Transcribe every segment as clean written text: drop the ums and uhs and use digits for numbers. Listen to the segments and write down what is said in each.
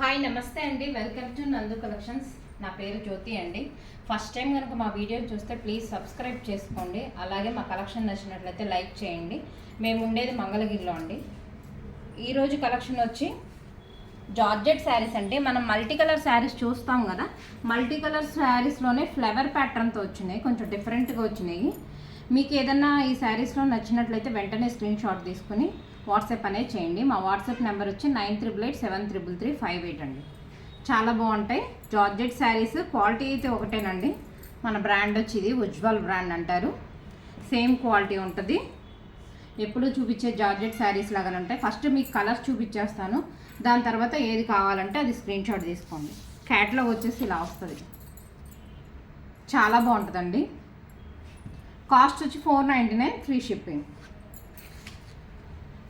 Hi నమస్తే అండి, welcome to నందు కలెక్షన్స్. నా పేరు జ్యోతి అండి. ఫస్ట్ టైం కనుక మా వీడియో చూస్తే ప్లీజ్ సబ్స్క్రైబ్ చేసుకోండి. అలాగే మా కలెక్షన్ నచ్చినట్లయితే లైక్ చేయండి. మేము ఉండేది మంగళగిరిలో అండి. ఈరోజు కలెక్షన్ వచ్చి జార్జెట్ శారీస్ అండి. మనం మల్టీ కలర్ శారీస్ చూస్తాం కదా, మల్టీ కలర్ శారీస్లోనే ఫ్లవర్ ప్యాటర్న్తో వచ్చినాయి, కొంచెం డిఫరెంట్గా వచ్చినాయి. మీకు ఏదన్నా ఈ శారీస్లో నచ్చినట్లయితే వెంటనే స్క్రీన్ షాట్ తీసుకుని వాట్సాప్ అనేది చేయండి. మా వాట్సాప్ నెంబర్ వచ్చి 9888733358 అండి. చాలా బాగుంటాయి జార్జెట్ శారీస్. క్వాలిటీ అయితే ఒకటేనండి. మన బ్రాండ్ వచ్చి ఇది ఉజ్వల్ బ్రాండ్ అంటారు. సేమ్ క్వాలిటీ ఉంటుంది. ఎప్పుడు చూపించే జార్జెట్ శారీస్ లాగానే ఉంటాయి. ఫస్ట్ మీకు కలర్స్ చూపించేస్తాను, దాని తర్వాత ఏది కావాలంటే అది స్క్రీన్ షాట్ తీసుకోండి. క్యాట్లాగ్ వచ్చేసి ఇలా వస్తుంది. చాలా బాగుంటుందండి. కాస్ట్ వచ్చి 499, ఫ్రీ షిప్పింగ్.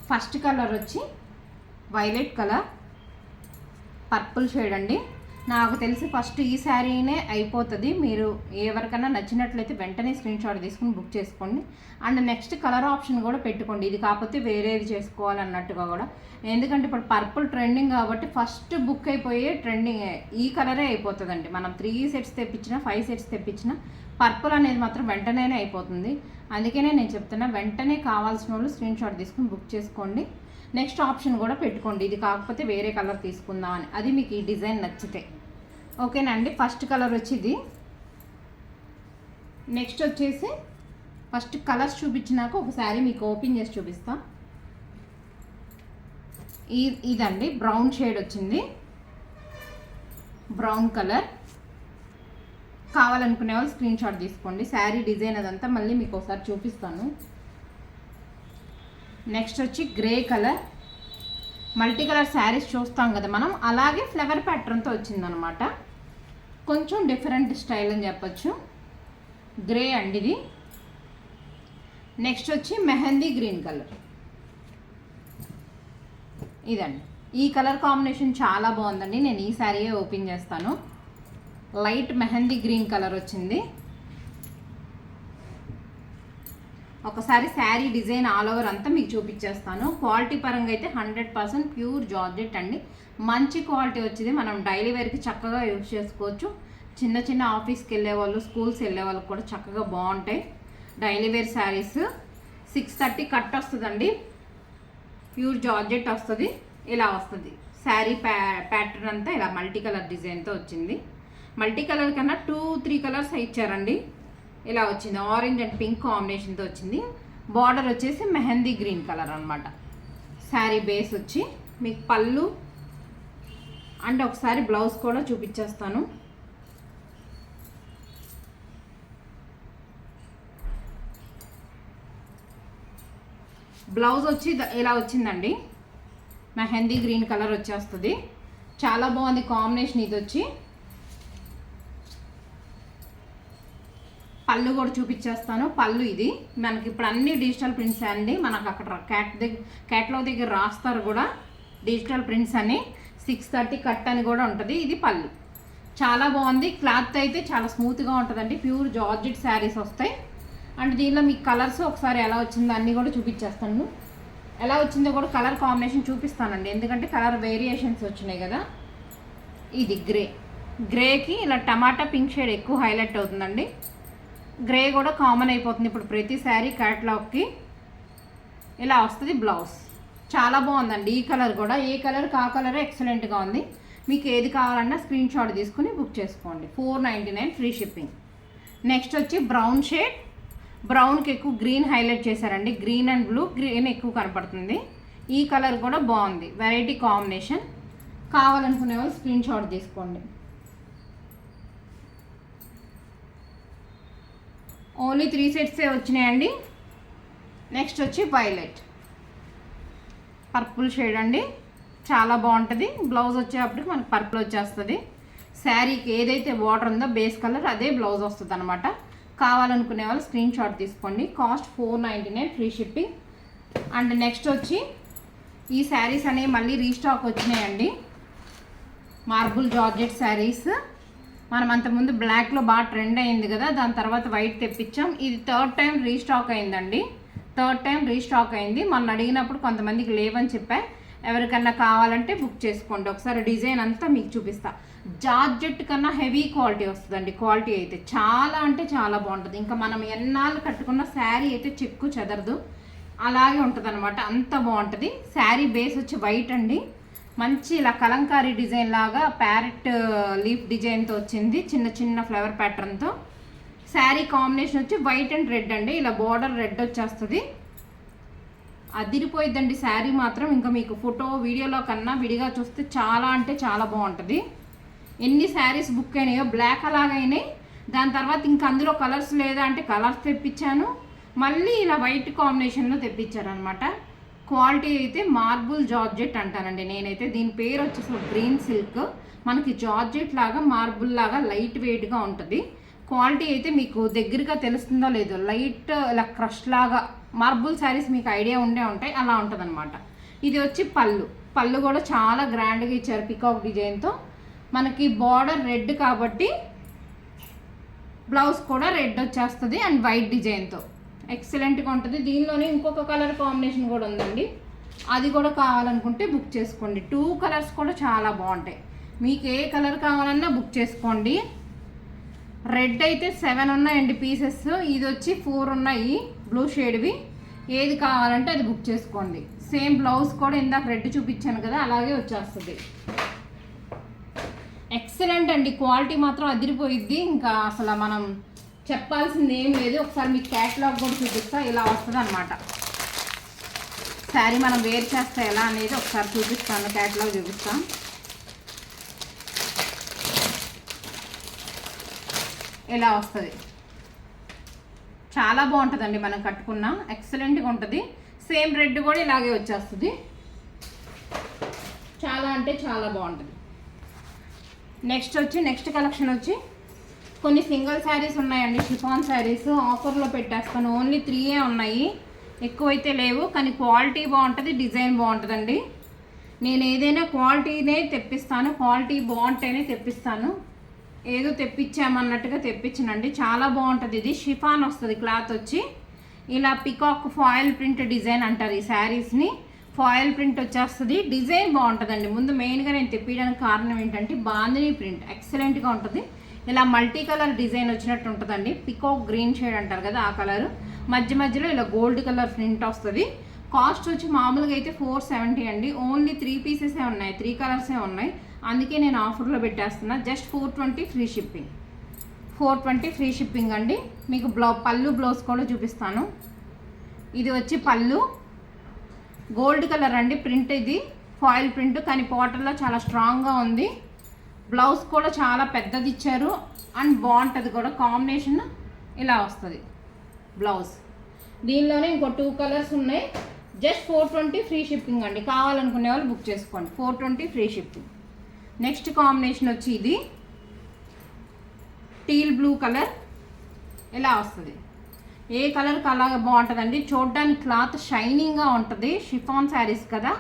ఫస్ట్ కలర్ వచ్చి వైలెట్ కలర్, పర్పుల్ షేడ్ అండి. నాకు తెలిసి ఫస్ట్ ఈ శారీనే అయిపోతుంది. మీరు ఎవరికైనా నచ్చినట్లయితే వెంటనే స్క్రీన్ షాట్ తీసుకుని బుక్ చేసుకోండి. అండ్ నెక్స్ట్ కలర్ ఆప్షన్ కూడా పెట్టుకోండి, ఇది కాకపోతే వేరేది చేసుకోవాలన్నట్టుగా కూడా. ఎందుకంటే ఇప్పుడు పర్పుల్ ట్రెండింగ్ కాబట్టి ఫస్ట్ బుక్ అయిపోయే ట్రెండింగ్ ఈ కలరే అయిపోతుందండి. మనం 3 సెట్స్ తెప్పించినా 5 సెట్స్ తెప్పించినా పర్పుల్ అనేది మాత్రం వెంటనే అయిపోతుంది. అందుకనే నేను చెప్తున్నా, వెంటనే కావాల్సిన వాళ్ళు స్క్రీన్ షాట్ తీసుకుని బుక్ చేసుకోండి. నెక్స్ట్ ఆప్షన్ కూడా పెట్టుకోండి, ఇది కాకపోతే వేరే కలర్ తీసుకుందాం అని. అది మీకు ఈ డిజైన్ నచ్చితే ఓకేనా అండి. ఫస్ట్ కలర్ వచ్చి ఇది. నెక్స్ట్ వచ్చేసి ఫస్ట్ కలర్స్ చూపించినాక ఒకసారి మీకు ఓపెన్ చేసి చూపిస్తా. ఇదండి బ్రౌన్ షేడ్ వచ్చింది, బ్రౌన్ కలర్. కావాలనుకునే వాళ్ళు స్క్రీన్ షాట్ తీసుకోండి. శారీ డిజైన్ అదంతా మళ్ళీ మీకు ఒకసారి చూపిస్తాను. నెక్స్ట్ వచ్చి grey colour. Multi colour saris చూస్తాం కదా మనం, అలాగే ఫ్లవర్ ప్యాటర్న్తో వచ్చిందనమాట. కొంచెం డిఫరెంట్ స్టైల్ అని చెప్పచ్చు. గ్రే అండి ఇది. నెక్స్ట్ వచ్చి మెహందీ గ్రీన్ కలర్. ఇదండి, ఈ కలర్ కాంబినేషన్ చాలా బాగుందండి. నేను ఈ శారీయే ఓపెన్ చేస్తాను. లైట్ మెహందీ గ్రీన్ కలర్ వచ్చింది. ఒకసారి శారీ డిజైన్ ఆల్ ఓవర్ అంతా మీకు చూపించేస్తాను. క్వాలిటీ పరంగా అయితే 100% ప్యూర్ జార్జెట్ అండి. మంచి క్వాలిటీ వచ్చింది. మనం డైలీ వేర్కి చక్కగా యూజ్ చేసుకోవచ్చు. చిన్న చిన్న ఆఫీస్కి వెళ్ళే వాళ్ళు, స్కూల్స్ వెళ్ళే వాళ్ళకి కూడా చక్కగా బాగుంటాయి డైలీ వేర్ శారీస్. 630 కట్ వస్తుందండి. ప్యూర్ జార్జెట్ వస్తుంది. ఇలా వస్తుంది శారీ ప్యాటర్న్ అంతా. ఇలా మల్టీ కలర్ డిజైన్తో వచ్చింది. మల్టీ కలర్ కన్నా 2-3 కలర్స్ ఇచ్చారండి. ఇలా వచ్చింది, ఆరెంజ్ అండ్ పింక్ కాంబినేషన్తో వచ్చింది. బార్డర్ వచ్చేసి మెహందీ గ్రీన్ కలర్ అనమాట. శారీ బేస్ వచ్చి మీకు పళ్ళు అండ్ ఒకసారి బ్లౌజ్ కూడా చూపించేస్తాను. బ్లౌజ్ వచ్చి ఇలా వచ్చిందండి, మెహందీ గ్రీన్ కలర్ వచ్చేస్తుంది. చాలా బాగుంది కాంబినేషన్. ఇది వచ్చి పళ్ళు కూడా చూపించేస్తాను. పళ్ళు ఇది మనకి ఇప్పుడు అన్ని డిజిటల్ ప్రింట్స్ అండి. మనకు అక్కడ క్యాట్లాగ్ దగ్గర రాస్తారు కూడా డిజిటల్ ప్రింట్స్ అని. 630 కట్ అని కూడా ఉంటుంది. ఇది పళ్ళు. చాలా బాగుంది. క్లాత్ అయితే చాలా స్మూత్గా ఉంటుందండి. ప్యూర్ జార్జెట్ శారీస్ వస్తాయి. అండ్ దీనిలో మీకు కలర్స్ ఒకసారి ఎలా వచ్చిందో అన్నీ కూడా చూపించేస్తాను. ఎలా వచ్చిందో కూడా కలర్ కాంబినేషన్ చూపిస్తానండి, ఎందుకంటే కలర్ వేరియేషన్స్ వచ్చినాయి కదా. ఇది గ్రే. గ్రేకి ఇలా టమాటా పింక్ షేడ్ ఎక్కువ హైలైట్ అవుతుందండి. గ్రే కూడా కామన్ అయిపోతుంది ఇప్పుడు ప్రతి శారీ క్యాట్లాగ్కి. ఇలా వస్తుంది బ్లౌజ్. చాలా బాగుందండి. ఈ కలర్ కూడా, ఏ కలర్ కా కలరే ఎక్సలెంట్గా ఉంది. మీకు ఏది కావాలన్నా స్క్రీన్ షాట్ తీసుకుని బుక్ చేసుకోండి. 499, ఫ్రీ షిప్పింగ్. నెక్స్ట్ వచ్చి బ్రౌన్ షేడ్. బ్రౌన్కి ఎక్కువ గ్రీన్ హైలైట్ చేశారండి. గ్రీన్ అండ్ బ్లూ, గ్రీన్ ఎక్కువ కనపడుతుంది. ఈ కలర్ కూడా బాగుంది, వెరైటీ కాంబినేషన్. కావాలనుకునే వాళ్ళు స్క్రీన్ షాట్ తీసుకోండి. ఓన్లీ 3 సెట్సే వచ్చినాయండి. నెక్స్ట్ వచ్చి వైలెట్, పర్పుల్ షేడ్ అండి. చాలా బాగుంటుంది. బ్లౌజ్ వచ్చేటప్పటికి మనకి పర్పుల్ వచ్చేస్తుంది. శారీకి ఏదైతే బార్డర్ ఉందో బేస్ కలర్ అదే బ్లౌజ్ వస్తుంది అనమాట. కావాలనుకునే వాళ్ళు స్క్రీన్ షాట్ తీసుకోండి. Cost 499, free shipping. And next వచ్చి ఈ శారీస్ అనేవి మళ్ళీ రీస్టాక్ వచ్చినాయండి. Marble georgette saris. మనం అంతకుముందు బ్లాక్లో బాగా ట్రెండ్ అయింది కదా, దాని తర్వాత వైట్ తెప్పించాం. ఇది 3rd టైం రీస్టాక్ అయిందండి. మొన్న అడిగినప్పుడు కొంతమందికి లేవని చెప్పా. ఎవరికన్నా కావాలంటే బుక్ చేసుకోండి. ఒకసారి డిజైన్ అంతా మీకు చూపిస్తా. జార్జెట్ కన్నా హెవీ క్వాలిటీ వస్తుందండి. క్వాలిటీ అయితే చాలా అంటే చాలా బాగుంటుంది. ఇంకా మనం ఎన్నాళ్ళు కట్టుకున్న శారీ అయితే చెక్కు చెదరదు, అలాగే ఉంటుంది అనమాట. అంత బాగుంటుంది. శారీ బేస్ వచ్చి వైట్ అండి. మంచి ఇలా కలంకారీ డిజైన్ లాగా ప్యారెట్ లీఫ్ డిజైన్తో వచ్చింది, చిన్న చిన్న ఫ్లవర్ ప్యాటర్న్తో. శారీ కాంబినేషన్ వచ్చి వైట్ అండ్ రెడ్ అండి. ఇలా బార్డర్ రెడ్ వచ్చేస్తుంది. అదిరిపోయిద్దండి శారీ మాత్రం. ఇంకా మీకు ఫోటో వీడియోలో కన్నా విడిగా చూస్తే చాలా అంటే చాలా బాగుంటుంది. ఎన్ని శారీస్ బుక్ అయినాయో, బ్లాక్ అలాగైనాయి. దాని తర్వాత ఇంకా అందులో కలర్స్ లేదా అంటే కలర్స్ తెప్పించాను. మళ్ళీ ఇలా వైట్ కాంబినేషన్లో తెప్పించారనమాట. క్వాలిటీ అయితే మార్బుల్ జార్జెట్ అంటానండి నేనైతే. దీని పేరు వచ్చేసి గ్రీన్ సిల్క్. మనకి జార్జెట్ లాగా మార్బుల్ లాగా లైట్ వెయిట్గా ఉంటుంది. క్వాలిటీ అయితే మీకు దగ్గరగా తెలుస్తుందో లేదో, లైట్ ఇలా క్రష్ లాగా మార్బుల్ శారీస్ మీకు ఐడియా ఉంటాయి, అలా ఉంటుంది అనమాట. ఇది వచ్చి పళ్ళు కూడా చాలా గ్రాండ్గా ఇచ్చారు పికాక్ డిజైన్తో. మనకి బార్డర్ రెడ్ కాబట్టి బ్లౌజ్ కూడా రెడ్ వచ్చేస్తుంది అండ్ వైట్ డిజైన్తో ఎక్సలెంట్గా ఉంటుంది. దీనిలోనే ఇంకొక కలర్ కాంబినేషన్ కూడా ఉందండి, అది కూడా కావాలనుకుంటే బుక్ చేసుకోండి. 2 కలర్స్ కూడా చాలా బాగుంటాయి. మీకు ఏ కలర్ కావాలన్నా బుక్ చేసుకోండి. రెడ్ అయితే 7 ఉన్నాయండి పీసెస్, ఇది వచ్చి 4 ఉన్నాయి బ్లూ షేడ్వి. ఏది కావాలంటే అది బుక్ చేసుకోండి. సేమ్ బ్లౌజ్ కూడా ఇందాక రెడ్ చూపించాను కదా, అలాగే వచ్చేస్తుంది. ఎక్సలెంట్ అండి. క్వాలిటీ మాత్రం అదిరిపోయిద్ది. ఇంకా అసలు మనం చెప్పాల్సింది ఏం లేదు. ఒకసారి మీకు క్యాటలాగ్ కూడా చూపిస్తా. ఇలా వస్తుంది అనమాట శారీ. మనం వేర్ చేస్తే ఎలా అనేది ఒకసారి చూపిస్తాను, క్యాటలాగ్ చూపిస్తాను. ఇలా వస్తుంది. చాలా బాగుంటుందండి మనం కట్టుకున్న, ఎక్సలెంట్గా ఉంటుంది. సేమ్ రెడ్ కూడా ఇలాగే వచ్చేస్తుంది. చాలా అంటే చాలా బాగుంటుంది. నెక్స్ట్ కలెక్షన్ వచ్చి కొన్ని సింగిల్ శారీస్ ఉన్నాయండి, షిఫాన్ శారీస్. ఆఫర్లో పెట్టేస్తాను. ఓన్లీ 3 ఉన్నాయి, ఎక్కువైతే లేవు. కానీ క్వాలిటీ బాగుంటుంది, డిజైన్ బాగుంటుందండి. నేను ఏదైనా క్వాలిటీనే తెప్పిస్తాను, క్వాలిటీ బాగుంటేనే తెప్పిస్తాను. ఏదో తెప్పించామన్నట్టుగా తెప్పించనండి. చాలా బాగుంటుంది. ఇది షిఫాన్ వస్తుంది క్లాత్ వచ్చి. ఇలా పికాక్ ఫాయిల్ ప్రింట్ డిజైన్ అంటారు ఈ శారీస్ని. ఫాయిల్ ప్రింట్ వచ్చేస్తుంది. డిజైన్ బాగుంటుందండి. ముందు మెయిన్గా నేను తెప్పించడానికి కారణం ఏంటంటే బాందినీ ప్రింట్ ఎక్సలెంట్గా ఉంటుంది. ఇలా మల్టీ కలర్ డిజైన్ వచ్చినట్టు ఉంటుందండి. పికాక్ గ్రీన్ షేడ్ అంటారు కదా, ఆ కలర్. మధ్యలో ఇలా గోల్డ్ కలర్ ప్రింట్ వస్తుంది. కాస్ట్ వచ్చి మామూలుగా అయితే 470 అండి. ఓన్లీ 3 పీసెసే ఉన్నాయి, 3 కలర్సే ఉన్నాయి. అందుకే నేను ఆఫర్లో పెట్టేస్తున్నా. Just 420 free shipping. 420 free shipping అండి. మీకు పళ్ళు బ్లౌజ్ కూడా చూపిస్తాను. ఇది వచ్చి పళ్ళు గోల్డ్ కలర్ అండి. ప్రింట్ ఇది ఫాయిల్ ప్రింట్, కానీ పాటర్లో చాలా స్ట్రాంగ్గా ఉంది. బ్లౌజ్ కూడా చాలా పెద్దది ఇచ్చారు అండ్ బాగుంటుంది కూడా. కాంబినేషన్ ఇలా వస్తుంది బ్లౌజ్. దీనిలోనే ఇంకో 2 కలర్స్ ఉన్నాయి. జస్ట్ 420 ఫ్రీ షిప్పింగ్ అండి. కావాలనుకునే వాళ్ళు బుక్ చేసుకోండి. 420 ఫ్రీ షిప్పింగ్. నెక్స్ట్ కాంబినేషన్ వచ్చి ఇది టీల్ బ్లూ కలర్. ఇలా వస్తుంది. ఏ కలర్కి అలాగే బాగుంటుందండి. చూడడానికి క్లాత్ షైనింగ్గా ఉంటుంది. షిఫాన్ శారీస్ కదా,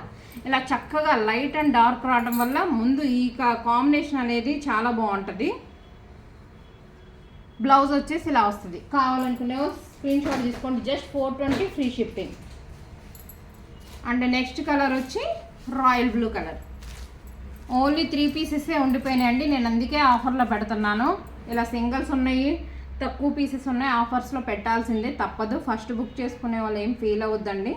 ఇలా చక్కగా లైట్ అండ్ డార్క్ రావడం వల్ల ముందు ఈ కాంబినేషన్ అనేది చాలా బాగుంటుంది. బ్లౌజ్ వచ్చేసి ఇలా వస్తుంది. కావాలనుకునే స్క్రీన్ షాట్ తీసుకోండి. Just 420 free shipping. And next colour వచ్చి రాయల్ బ్లూ కలర్. ఓన్లీ 3 పీసెసే ఉండిపోయినాయండి. నేను అందుకే ఆఫర్లో పెడుతున్నాను. ఇలా సింగిల్స్ ఉన్నాయి, తక్కువ పీసెస్ ఉన్నాయి. ఆఫర్స్లో పెట్టాల్సిందే, తప్పదు. ఫస్ట్ బుక్ చేసుకునే వాళ్ళు ఏం ఫీల్ అవ్వద్దండి.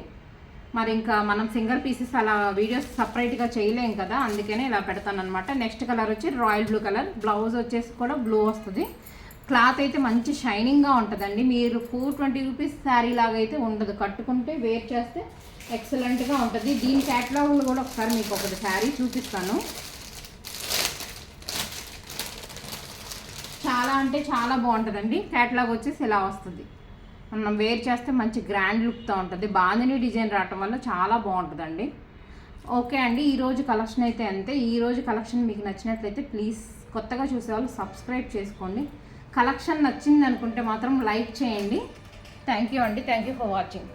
మరి ఇంకా మనం సింగిల్ పీసెస్ అలా వీడియోస్ సపరేట్గా చేయలేం కదా, అందుకనే ఇలా పెడతాను అనమాట. నెక్స్ట్ కలర్ వచ్చి రాయల్ బ్లూ కలర్. బ్లౌజ్ వచ్చేసి కూడా బ్లూ వస్తుంది. క్లాత్ అయితే మంచి షైనింగ్గా ఉంటుందండి. మీరు 420 రూపీస్ శారీ లాగా అయితే ఉండదు. కట్టుకుంటే వేర్ చేస్తే ఎక్సలెంట్గా ఉంటుంది. దీని క్యాటలాగ్లో కూడా ఒకసారి మీకు ఒకటి శారీ చూపిస్తాను. చాలా అంటే చాలా బాగుంటుందండి. క్యాటలాగ్ వచ్చేసి ఇలా వస్తుంది. మనం వేర్ చేస్తే మంచి గ్రాండ్ లుక్తో ఉంటుంది. బాందినీ డిజైన్ రావటం వల్ల చాలా బాగుంటుందండి. ఓకే అండి, ఈరోజు కలెక్షన్ అయితే అంతే. ఈరోజు కలెక్షన్ మీకు నచ్చినట్లయితే ప్లీజ్ కొత్తగా చూసేవాళ్ళు సబ్స్క్రైబ్ చేసుకోండి. కలెక్షన్ నచ్చింది అనుకుంటే మాత్రం లైక్ చేయండి. థ్యాంక్ యూ అండి. Thank you for watching.